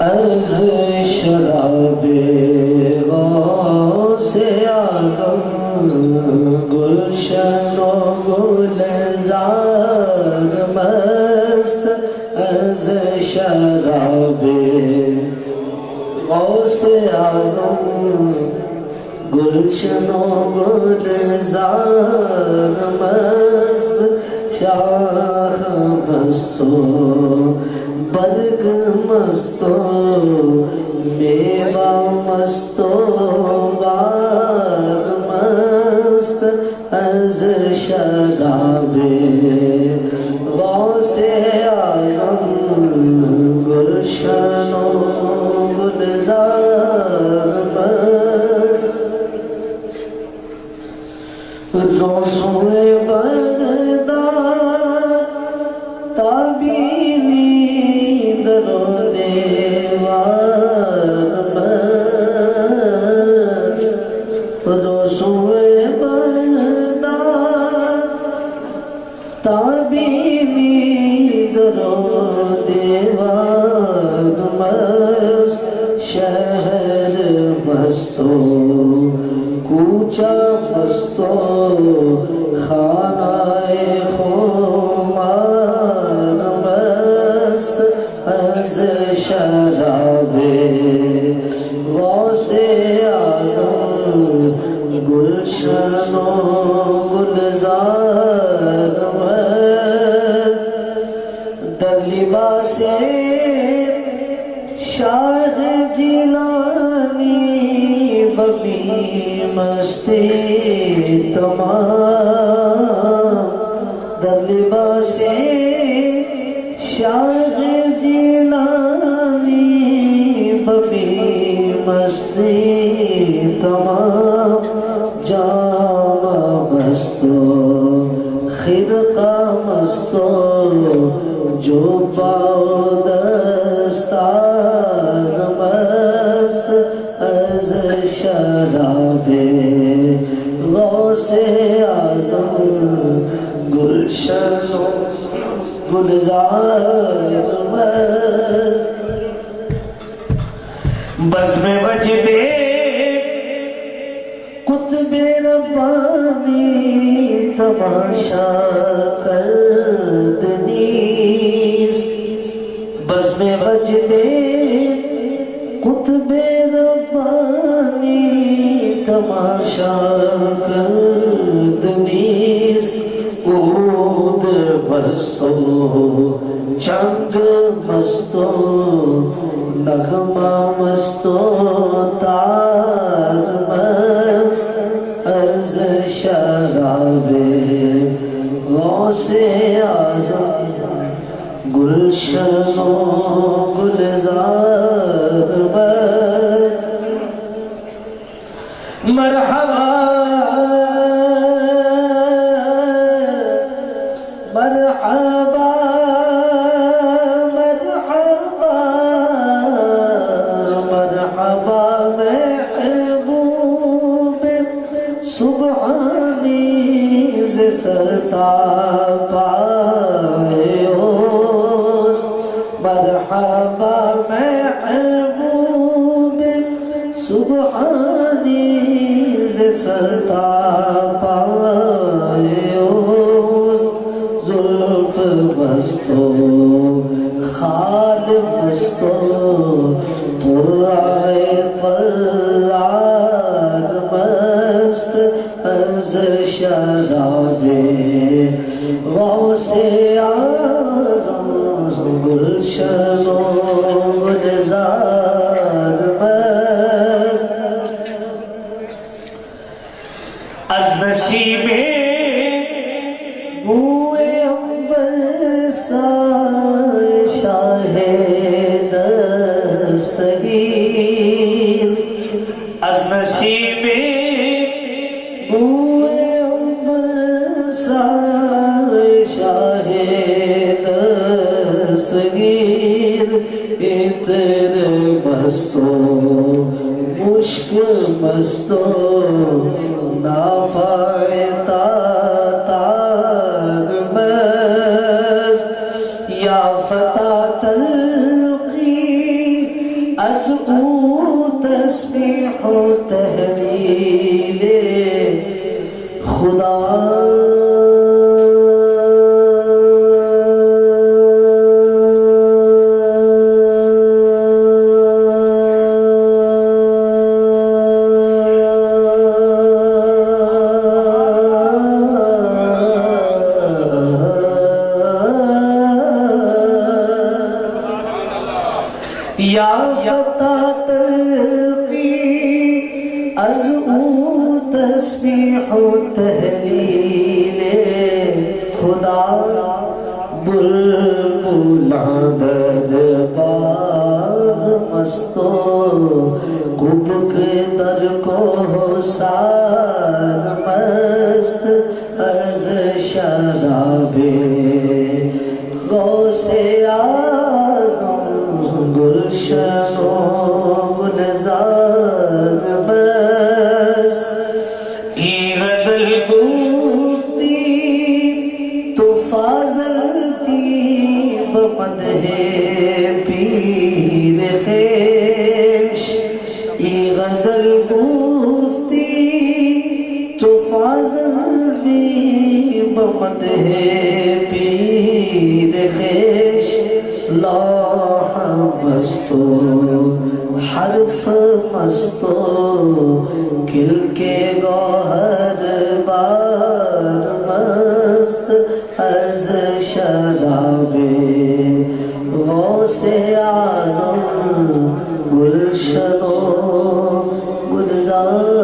از شراب غوث اعظم گلشن و گلزار مست از شراب غوث اعظم گلشن و گلزار مست شاخ مست و برگ مست و میوہ مست و بار مست از شراب غوث اعظم گلشن و گلزار مست روزوں بغداد تابینی در و دیوار مست روزوں بغداد تابینی در و دیوار مست شہر مست و کوچہ مست و خانہ خمار مست از شراب غوث اعظم گلشن و گلزار مست در لباس شاہ جیلانی ببی مستی تمام در لباس شاہ جیلانی ببی مستی تمام جامہ مست و خرقہ مست و جو پاؤ دستار مست از شراب غوث اعظم گلشن و گلزار مست بزم وجد قطب ربانی تماشا کرد نیست بزم وجد قطب ربانی تماشا کرد نیست عود مست و چنگ مست و نغمہ مست و تار مست از شراب غوث اعظم گلشن و گلزار مست مرحبا مرحبا مرحبا مرحبا محبوب سبحانی ز سرتا پائے ہوست مرحبا محبوب سبحانی ز سرتا پائے ہوست زلف مست و خال مست و طرائے طرار مست از شراب غوث اعظم گلشن و گلزار مست از نصیب بوئے عنبر سائے شاہ دستگیر از نصیب بوئے عنبر سائے شاہ دستگیر عطر مست و مشک مست و نافائتہ تار مست یا فتح تلقی از او تسبیح و تحلیل خدا یا فتح تلقی از او تسبیح و تحلیل خدا بلبل در باغ مستو کبک در کو سار مست از شراب غوث گلشن و گلزار بست این غزل گفتی تو فاضل کی بمدح پیر خیش این غزل گفتی تو فاضل کی بمدح پیر خیش لوح مستو حرف مستو کل کے گوہر بار مست از شراب غوث اعظم گلشن و گلزار